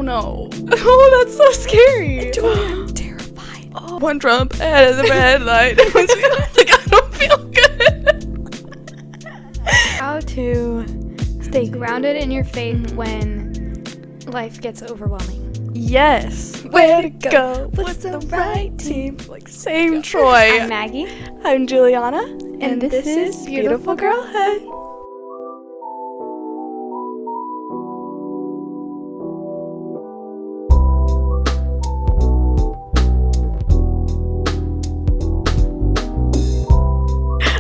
no. Oh, that's so scary. I'm terrified. Oh, one Trump ahead of the red light. Like, I don't feel good. How to stay grounded in your faith when life gets overwhelming. Yes. Where to go? What's the right team? Like, same Troy. I'm Maggie. I'm Juliana. And this is Beautiful Girlhood.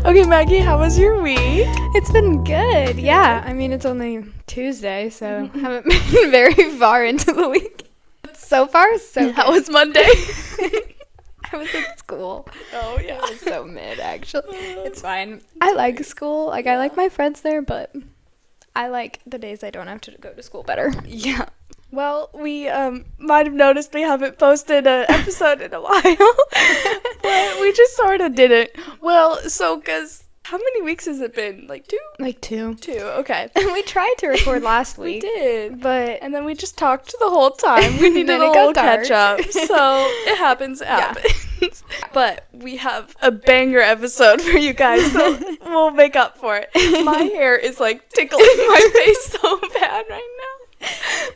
Okay, Maggie, how was your week? It's been good. Yeah. I mean, it's only Tuesday, so haven't been very far into the week. So far, so good. How was Monday? I was at school. Oh, yeah. It was so mid, actually. It's fine. I like school. Like, I like my friends there, but I like the days I don't have to go to school better. Yeah. Well, we might have noticed we haven't posted an episode in a while. But we just sort of didn't. Well, so, because how many weeks has it been? Like 2? Like 2. 2, okay. And we tried to record last week. We did. But And then we just talked the whole time. We needed Then a it little got dark. catch up. So it happens. But we have a banger episode for you guys, so we'll make up for it. My hair is like tickling my face so bad right now.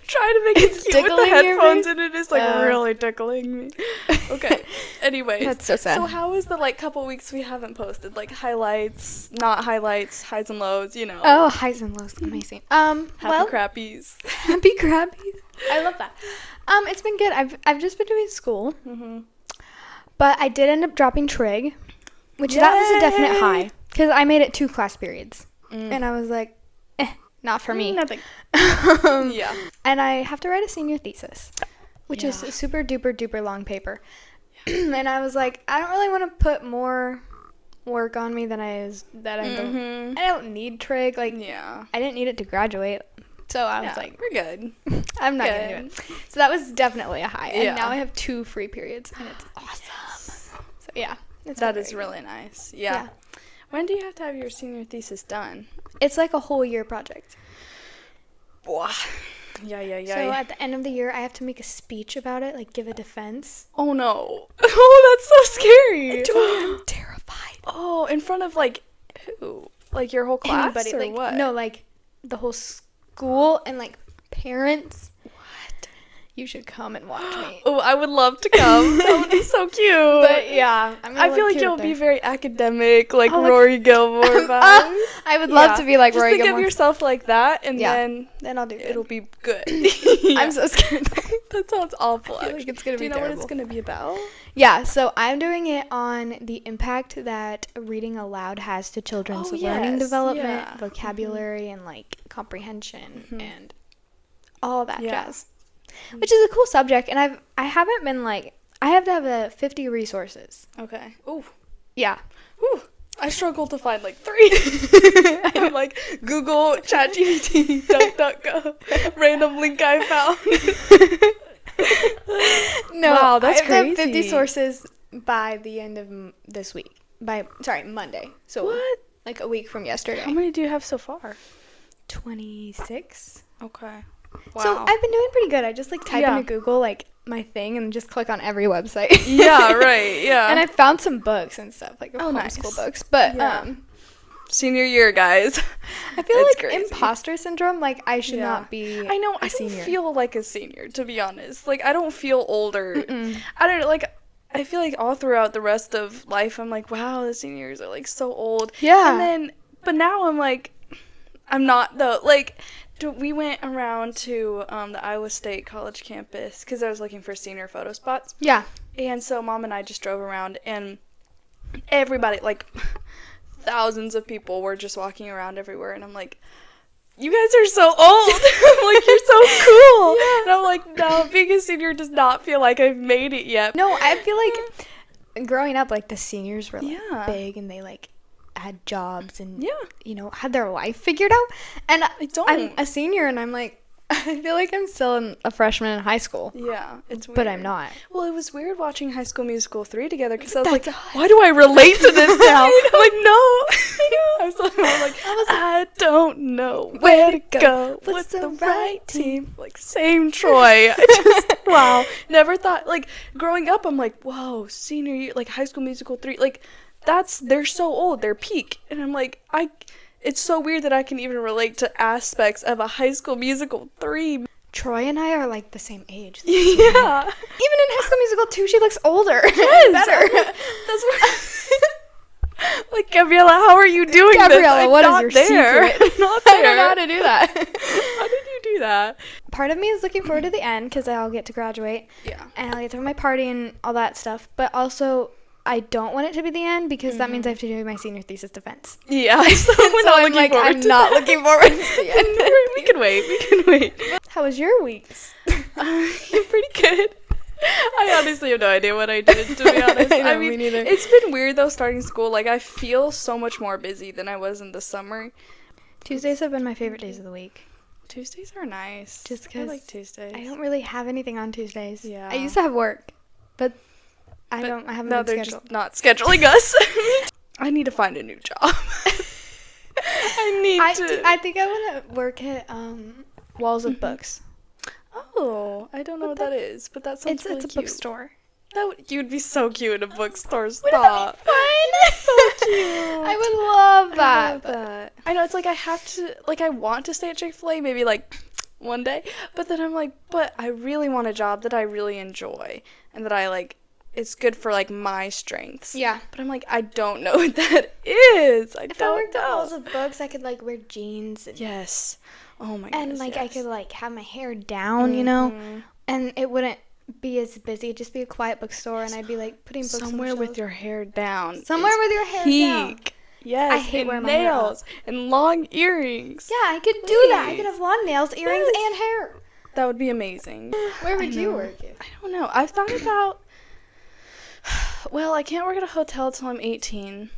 Trying to make it cute with the tickling your headphones, face? and it is like really tickling me. Okay. Anyways, That's so sad. So how was the couple weeks we haven't posted? Like highlights, not highlights, highs and lows, you know. Oh, highs and lows. Amazing. Happy Well, crappies. happy crappies. I love that. It's been good. I've just been doing school. But I did end up dropping trig, which that was a definite high because I made it 2 class periods. And I was like, not for me. Nothing. Yeah. And I have to write a senior thesis, which is a super duper duper long paper. And I was like, I don't really want to put more work on me than I don't need trig. Like, I didn't need it to graduate. So I was like, we're good. I'm not going to do it. So that was definitely a high. And Yeah. now I have 2 free periods, and it's awesome. So yeah. That is really nice. Yeah. When do you have to have your senior thesis done? It's like a whole year project. Wow. Yeah. So at the end of the year, I have to make a speech about it, like give a defense. Oh no. Oh, that's so scary. I'm terrified. Oh, in front of who? Like your whole class? Anybody, or like, what? No, like the whole school and like parents. What? You should come and watch me. Oh, I would love to come. That would be so cute. But yeah, I feel like you'll be very academic, like Oh, Rory Gilmore vibes. I would love to be like Rory Just think Gilmore. of yourself like that, and Then I'll do it'll good. be good. I'm so scared. That sounds awful. I feel like it's gonna Do be you know what terrible. it's gonna be about? Yeah, so I'm doing it on the impact that reading aloud has to children's learning development, vocabulary, and like comprehension and all that jazz. Which is a cool subject, and I haven't been like, I have to have 50 resources. Okay. Ooh. Yeah. Ooh. I struggle to find 3. I'm like Google, ChatGPT, DuckDuckGo, random link I found. No, Wow, that's I have to have crazy. 50 sources by the end of this week. Monday. So What? like a week from yesterday. How many do you have so far? 26. Okay. Wow. So I've been doing pretty good. I just type into Google my thing and just click on every website. Yeah, right. Yeah. And I found some books and stuff, like homeschool nice. books. But Senior year, guys. I feel It's like crazy. imposter syndrome, I should not be I know. I don't feel like a senior, to be honest. I don't feel older. I don't I feel like all throughout the rest of life, I'm like, wow, the seniors are so old. Yeah. And then, but now I'm like, I'm not though. We went around to the Iowa State College campus because I was looking for senior photo spots. Yeah. And so Mom and I just drove around, and everybody, thousands of people were just walking around everywhere, and I'm like, you guys are so old. I'm like, you're so cool. Yeah. And I'm like, no, being a senior does not feel like I've made it yet. No, I feel like growing up, the seniors were big, and they had jobs and had their life figured out. And I don't. I'm a senior, and I'm like, I feel like I'm still a freshman in high school. Yeah, it's weird. But I'm not. Well, it was weird watching High School Musical 3 together because I was like, why do I relate to this now? I'm like, no. I was like, I don't know where to go. What's the right team? Like, same Troy. I just, wow. Never thought, like, growing up, I'm like, whoa, senior year, like, High School Musical 3, like, they're so old, they're peak. And I'm like, it's so weird that I can even relate to aspects of a High School Musical 3. Troy and I are like the same age. Yeah. Even in High School Musical 2, she looks older. Yes. Better. That's what. Like, Gabriella, how are you doing Gabriella, this? what is your secret? I'm not there. I don't know how to do that. How did you do that? Part of me is looking forward to the end because I'll get to graduate. Yeah. And I'll get to have my party and all that stuff. But also, I don't want it to be the end because that means I have to do my senior thesis defense. Yeah. So I'm not looking forward to the end. We can wait. How was your weeks? Pretty good. I honestly have no idea what I did, to be honest. I mean, me neither. It's been weird, though, starting school. Like, I feel so much more busy than I was in the summer. Tuesdays have been my favorite days of the week. Tuesdays are nice. Just because I like Tuesdays. I don't really have anything on Tuesdays. Yeah. I used to have work, but I haven't No, been they're scheduled. just not scheduling us. I need to find a new job. I think I want to work at Walls of Books. Oh, I don't know what that is, but that sounds really It's a cute. bookstore. You'd be so cute in a bookstore. Wouldn't that be fun? So cute. I would love that. I love that. I know, it's like I want to stay at Chick-fil-A maybe like one day, but then I'm like, but I really want a job that I really enjoy and that I like, it's good for like my strengths. Yeah. But I'm like, I don't know what that is. If I worked at Walls of Books, I could like wear jeans. Yes. Oh my goodness. And like yes. I could like have my hair down, you know, and it wouldn't be as busy. It'd just be a quiet bookstore, and I'd be like putting books somewhere on the with your hair down. Somewhere with your hair down. Yes. I hate wearing my nails and long earrings. Yeah, I could do that. I could have long nails, earrings, and hair. That would be amazing. Where would you work? I don't know. I've thought about. Well, I can't work at a hotel till I'm 18.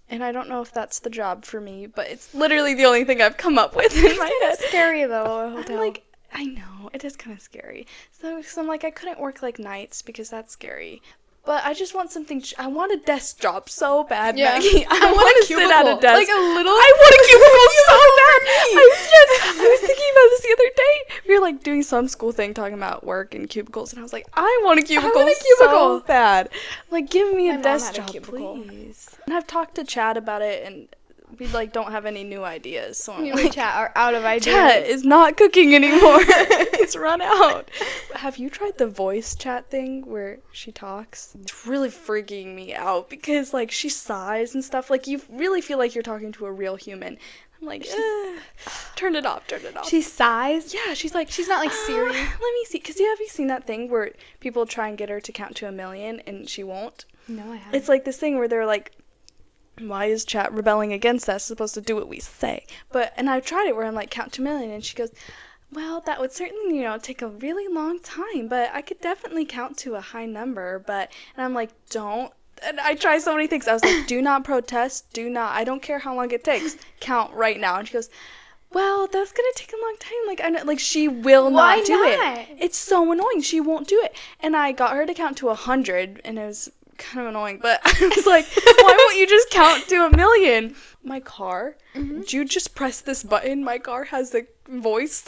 And I don't know if that's the job for me, but it's literally the only thing I've come up with in my head. It's scary though, a hotel. I'm like, I know, it is kind of scary. So I'm like, I couldn't work like nights because that's scary. But I just want something. I want a desk job so bad, Yeah. Maggie. I want to sit at a desk. Like a little. I want a cubicle so bad. I was thinking about this the other day. We were like doing some school thing talking about work and cubicles, and I was like, I want a cubicle so bad. Like, give me a desk job, please. And I've talked to Chad about it, and we like don't have any new ideas. So I'm like, Chat are out of ideas. Chat is not cooking anymore. It's run out. Have you tried the voice chat thing where she talks? It's really freaking me out because like she sighs and stuff. Like you really feel like you're talking to a real human. I'm like, turn it off. She sighs. Yeah, she's like, she's not like Siri. Let me see. Because have you seen that thing where people try and get her to count to 1,000,000 and she won't? No, I haven't. It's like this thing where they're like, why is chat rebelling against us? It's supposed to do what we say. And I've tried it where I'm like, count to 1,000,000, and she goes, well, that would certainly, take a really long time, but I could definitely count to a high number, and I'm like, don't. And I try so many things. I was like, do not protest, I don't care how long it takes, count right now. And she goes, well, that's gonna take a long time. Like, I know, like she will not do it. It's so annoying. She won't do it. And I got her to count to 100, and it was kind of annoying, but I was like, why won't you just count to 1,000,000? My car, Jude just pressed this button. My car has a voice.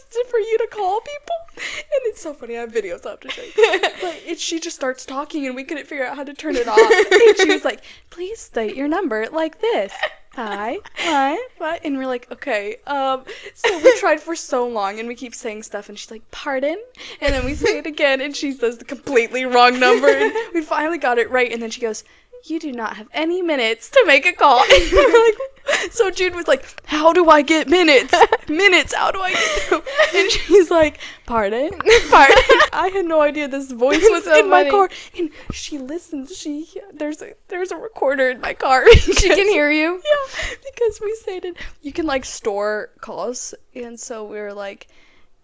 It's for you to call people. And it's so funny. I have videos I'll have to show you. But she just starts talking, and we couldn't figure out how to turn it off. And she was like, please state your number like this. 5, 5, 5. And we're like, okay. So we tried for so long, and we keep saying stuff, and she's like, pardon? And then we say it again, and she says the completely wrong number, and we finally got it right. And then she goes, you do not have any minutes to make a call. And we're like, so Jude was like, how do I get minutes? How do I get them? And she's like, pardon? I had no idea this voice was so in my car. And she listens. There's a recorder in my car. She can hear you? Yeah, because we stated you can like store calls. And so we were like,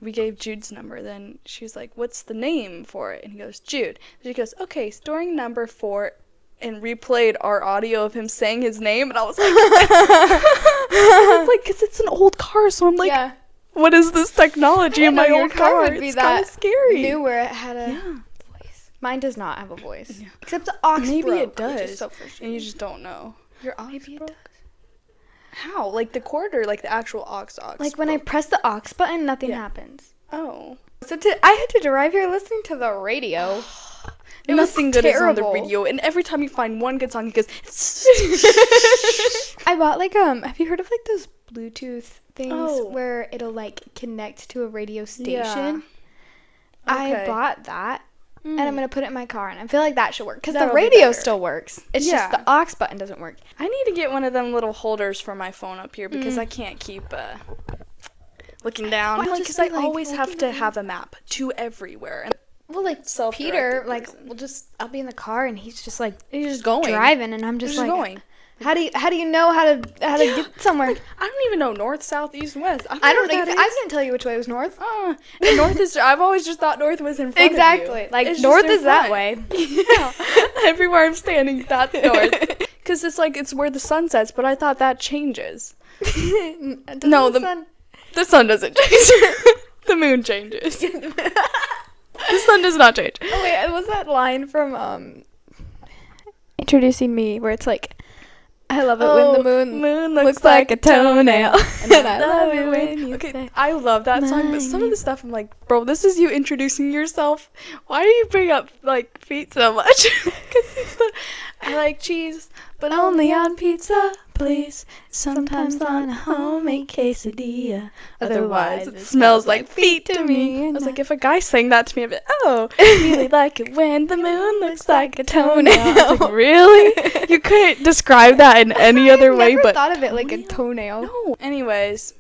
we gave Jude's number. Then she was like, what's the name for it? And he goes, Jude. And she goes, okay, storing number for and replayed our audio of him saying his name, and I was like, I was like, because it's an old car, so I'm like, what is this technology in my old car? Would be it's kind of scary. New where it had a voice. Mine does not have a voice. Yeah. Except the aux Maybe broke, it does. So and you just don't know. Your aux Maybe broke? it does. How? Like the cord or like the actual aux? Like when I press the aux button, nothing happens. Oh. So I had to drive here listening to the radio. Nothing good is on the radio, and every time you find one good song, it goes. I bought like have you heard of like those Bluetooth things where it'll like connect to a radio station? Yeah. Okay. I bought that, and I'm gonna put it in my car, and I feel like that should work because the radio still works. It's just the aux button doesn't work. I need to get one of them little holders for my phone up here because I can't keep looking down. Because I always have to have a map to everywhere. And well, like Peter, like I'll be in the car and he's just going driving, and I'm just like going. How do you know how to get somewhere? Like, I don't even know north, south, east, west. I couldn't tell you which way was north. And north is. I've always just thought north was in front exactly. of you. Like it's north is that way. Yeah. Everywhere I'm standing, that's north. Because it's where the sun sets. But I thought that changes. No, the sun doesn't change. The moon changes. The sun does not change. Oh wait, was that line from Introducing Me where it's like, I love it when the moon looks like a toenail. And I love it when you say, I love that song, but some of the stuff I'm like, bro, this is you introducing yourself. Why do you bring up like feet so much? Because I like cheese, but only on pizza, please. Sometimes on a homemade quesadilla. Otherwise, it smells like feet to me. I was like, if a guy sang that to me, I'd be like, oh, really like it when the moon looks like a toenail. I was like, really? You couldn't describe that in any other way, but I never thought of it like a toenail. No. Anyways,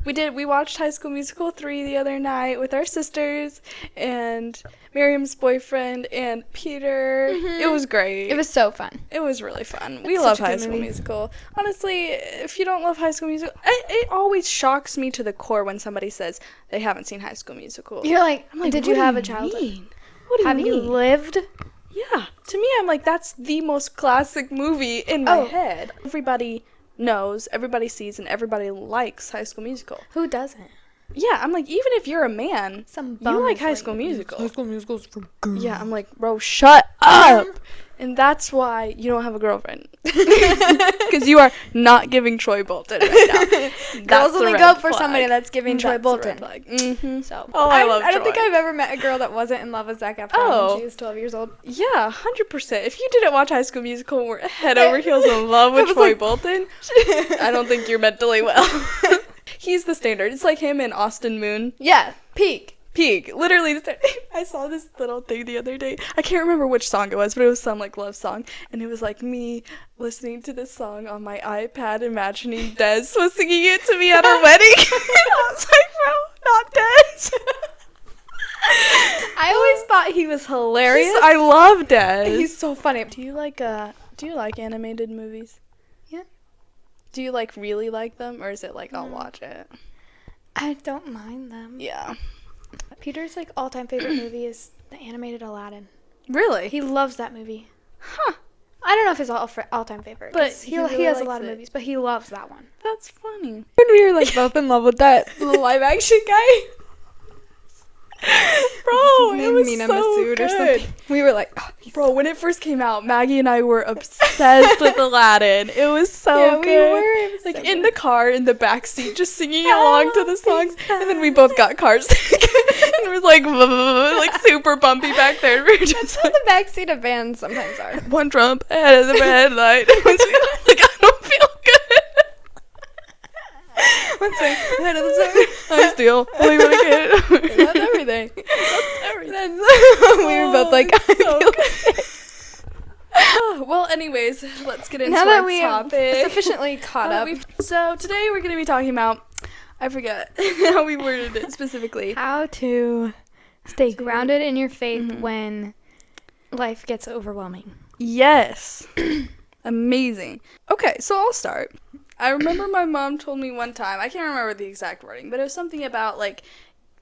we watched High School Musical 3 the other night with our sisters and Miriam's boyfriend and Peter. It was great. It was so fun. It was really fun. We love High School Musical. Honestly, if you don't love High School Musical, it always shocks me to the core when somebody says they haven't seen High School Musical. You're like, did you have a childhood? What do you mean? Have you lived? Yeah. To me, I'm like, that's the most classic movie in my head. Everybody knows, everybody sees, and everybody likes High School Musical. Who doesn't? Yeah, I'm like, even if you're a man, you like High School Musical. High School Musical's for girls. Yeah, I'm like, bro, shut up! And that's why you don't have a girlfriend. Because you are not giving Troy Bolton right now. Girls only go for somebody that's giving Troy Bolton. So, I love Troy. I don't think I've ever met a girl that wasn't in love with Zac Efron when she was 12 years old. Yeah, 100%. If you didn't watch High School Musical and were head over heels in love with Troy Bolton, I don't think you're mentally well. He's the standard. It's like him and Austin Moon. Yeah, peak. Literally, I saw this little thing the other day. I can't remember which song it was, but it was some like love song, and it was like me listening to this song on my iPad, imagining Des was singing it to me at our wedding. I was like, bro, not Des. I always thought he was hilarious. I love Des. He's so funny. Do you like animated movies? Yeah. Do you really like them, or is it like I'll watch it? I don't mind them. Yeah. Peter's all-time favorite movie is the animated Aladdin. Really? He loves that movie. Huh. I don't know if it's all-time favorite, but he has a lot of movies, but he loves that one. That's funny. When we were both in love with that little live-action guy. Bro, it was Mina so Masood good. Or something. We were like, bro, when it first came out, Maggie and I were obsessed with Aladdin. It was so good. We were in the car, in the back seat, just singing along to the songs, and then we both got car sick. And it was like super bumpy back there. We were just That's how the back seat of vans sometimes are. One Trump ahead of the red light. I don't feel good. One thing ahead of the sun. I still only want to get. That's everything. We were both like, well, anyways, let's get into now our that we topic. Sufficiently caught up. So today we're going to be talking about, I forget how we worded it specifically. How to stay grounded in your faith when life gets overwhelming. Yes. Amazing. Okay, so I'll start. I remember my mom told me one time, I can't remember the exact wording, but it was something about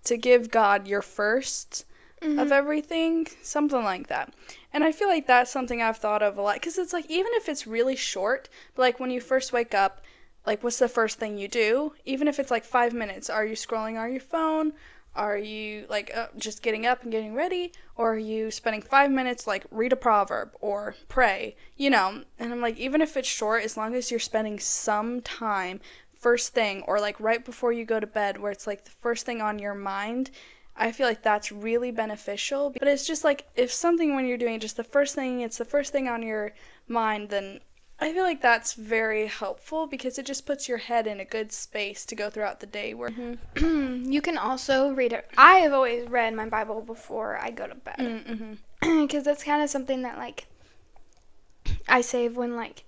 to give God your first of everything, something like that. And I feel like that's something I've thought of a lot, because it's like, even if it's really short, but like when you first wake up, like what's the first thing you do? Even if it's like 5 minutes, are you scrolling on your phone? Are you like just getting up and getting ready? Or are you spending 5 minutes like read a proverb or pray, you know? And I'm like, even if it's short, as long as you're spending some time first thing, or like right before you go to bed, where it's like the first thing on your mind, I feel like that's really beneficial. But it's just like, if something, when you're doing just the first thing, it's the first thing on your mind, then I feel like that's very helpful, because it just puts your head in a good space to go throughout the day. Where You can also read it. I have always read my Bible before I go to bed, because that's kind of something that like I save when like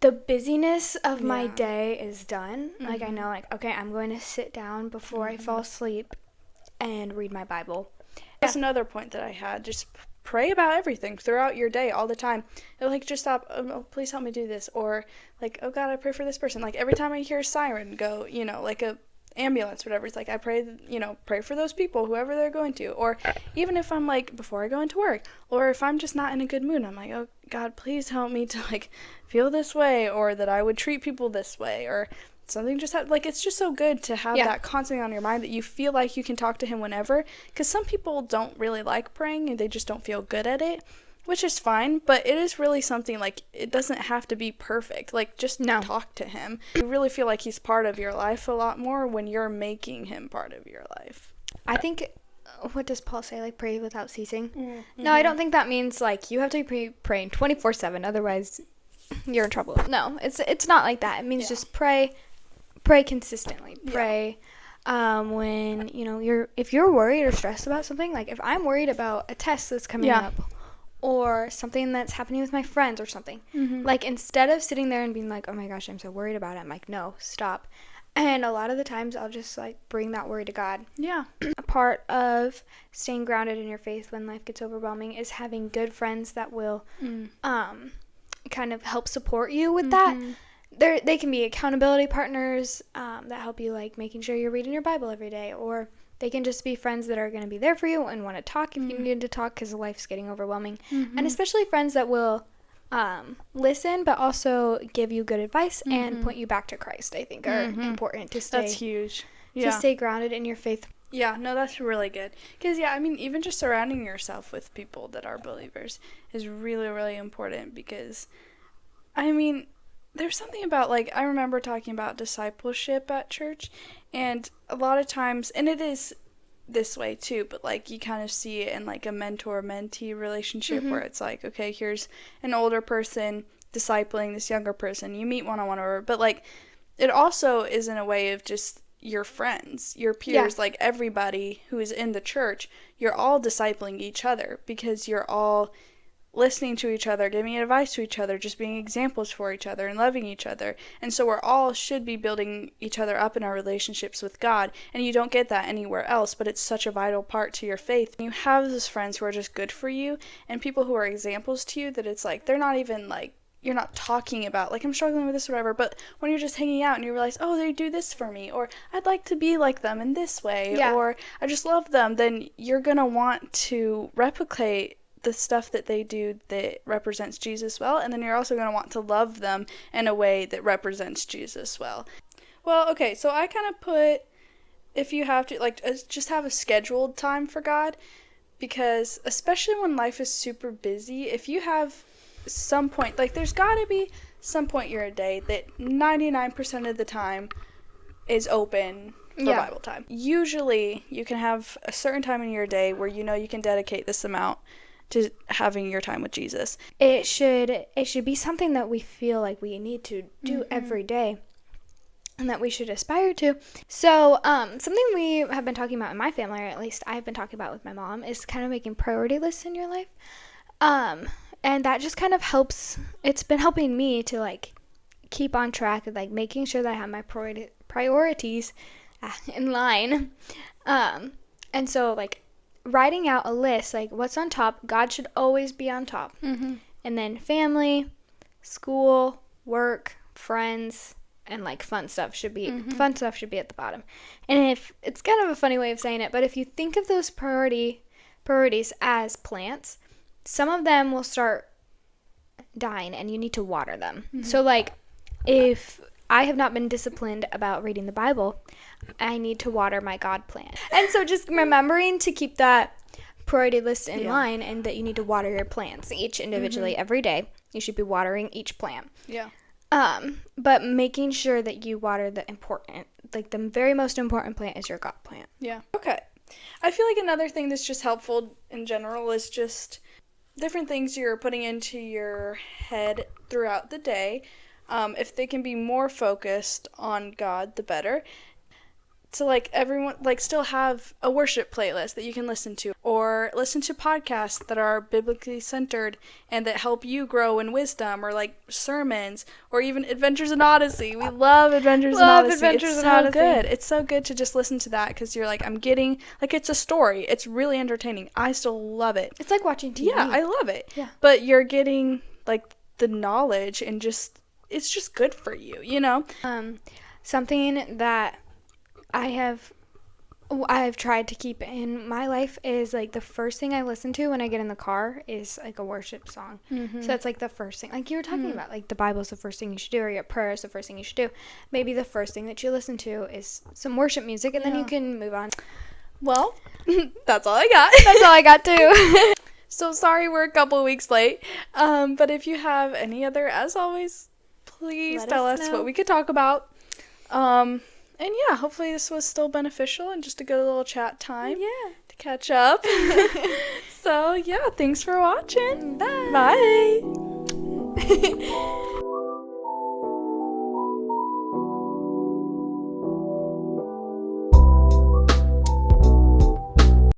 the busyness of my day is done. Like I know, like, okay, I'm going to sit down before I fall asleep and read my Bible. That's another point that I had. Just pray about everything throughout your day all the time. It'll like, just stop, oh, please help me do this, or like, oh God, I pray for this person. Like every time I hear a siren go, you know, like a ambulance, whatever, it's like I pray, you know, pray for those people, whoever they're going to. Or even if I'm like, before I go into work, or if I'm just not in a good mood, I'm like, oh God, please help me to like feel this way, or that I would treat people this way, or something. Just like, it's just so good to have that constantly on your mind, that you feel like you can talk to him whenever, because some people don't really like praying and they just don't feel good at it, which is fine, but it is really something, like, it doesn't have to be perfect. Like, just talk to him. You really feel like he's part of your life a lot more when you're making him part of your life. I think, what does Paul say, like, pray without ceasing? No, I don't think that means like you have to be praying 24/7, otherwise you're in trouble. No, it's not like that. It means just pray consistently. Pray when, you know, if you're worried or stressed about something. Like if I'm worried about a test that's coming up, or something that's happening with my friends or something, like instead of sitting there and being like, oh my gosh, I'm so worried about it, I'm like, no, stop. And a lot of the times I'll just like bring that worry to God. A part of staying grounded in your faith when life gets overwhelming is having good friends that will kind of help support you with that. They can be accountability partners that help you, like making sure you're reading your Bible every day, or they can just be friends that are going to be there for you and want to talk if you need to talk, because life's getting overwhelming. And especially friends that will listen, but also give you good advice and point you back to Christ, I think are important to stay. That's huge. To stay grounded in your faith. Yeah, no, that's really good. Because, I mean, even just surrounding yourself with people that are believers is really, really important, because, I mean, there's something about, like, I remember talking about discipleship at church, and a lot of times, and it is this way too, but, like, you kind of see it in, like, a mentor-mentee relationship where it's like, okay, here's an older person discipling this younger person. You meet one-on-one, or, but, like, it also is in a way of just your friends, your peers, like, everybody who is in the church, you're all discipling each other, because you're all listening to each other, giving advice to each other, just being examples for each other and loving each other. And so we're all should be building each other up in our relationships with God. And you don't get that anywhere else, but it's such a vital part to your faith. You have those friends who are just good for you, and people who are examples to you, that it's like, they're not even like, you're not talking about, like, I'm struggling with this or whatever, but when you're just hanging out and you realize, oh, they do this for me, or I'd like to be like them in this way, or I just love them, then you're going to want to replicate the stuff that they do that represents Jesus well, and then you're also going to want to love them in a way that represents Jesus well. Well, okay, so I kind of put, if you have to, like, just have a scheduled time for God, because especially when life is super busy, if you have some point, like, there's got to be some point in your day that 99% of the time is open for Bible time. Usually, you can have a certain time in your day where you know you can dedicate this amount to having your time with Jesus. It should be something that we feel like we need to do every day, and that we should aspire to. So, something we have been talking about in my family, or at least I've been talking about with my mom, is kind of making priority lists in your life. And that just kind of helps. It's been helping me to, like, keep on track of, like, making sure that I have my priorities in line. And so, like, writing out a list, like, what's on top. God should always be on top. And then family, school, work, friends, and, like, fun stuff should be at the bottom. And if it's kind of a funny way of saying it, but if you think of those priority priorities as plants, some of them will start dying and you need to water them. So like if I have not been disciplined about reading the Bible, I need to water my God plant. And so just remembering to keep that priority list in line, and that you need to water your plants each individually every day. You should be watering each plant. Yeah. But making sure that you water the very most important plant is your God plant. Yeah. Okay. I feel like another thing that's just helpful in general is just different things you're putting into your head throughout the day. If they can be more focused on God, the better. So, like, everyone, like, still have a worship playlist that you can listen to, or listen to podcasts that are biblically centered and that help you grow in wisdom, or, like, sermons, or even Adventures in Odyssey. We love Adventures in Odyssey. It's so good. It's so good to just listen to that, because you're like, I'm getting, like, it's a story. It's really entertaining. I still love it. It's like watching TV. Yeah, I love it. Yeah. But you're getting, like, the knowledge, and just, it's just good for you, you know? Something that I've tried to keep in my life is, like, the first thing I listen to when I get in the car is, like, a worship song. So that's, like, the first thing. Like you were talking about, like, the Bible's the first thing you should do, or your prayer is the first thing you should do. Maybe the first thing that you listen to is some worship music, and then you can move on. Well, that's all I got. That's all I got, too. So sorry we're a couple weeks late. But if you have any other, as always, please tell us what we could talk about. And yeah, hopefully this was still beneficial and just a good little chat time to catch up. So yeah, thanks for watching. Bye. Bye.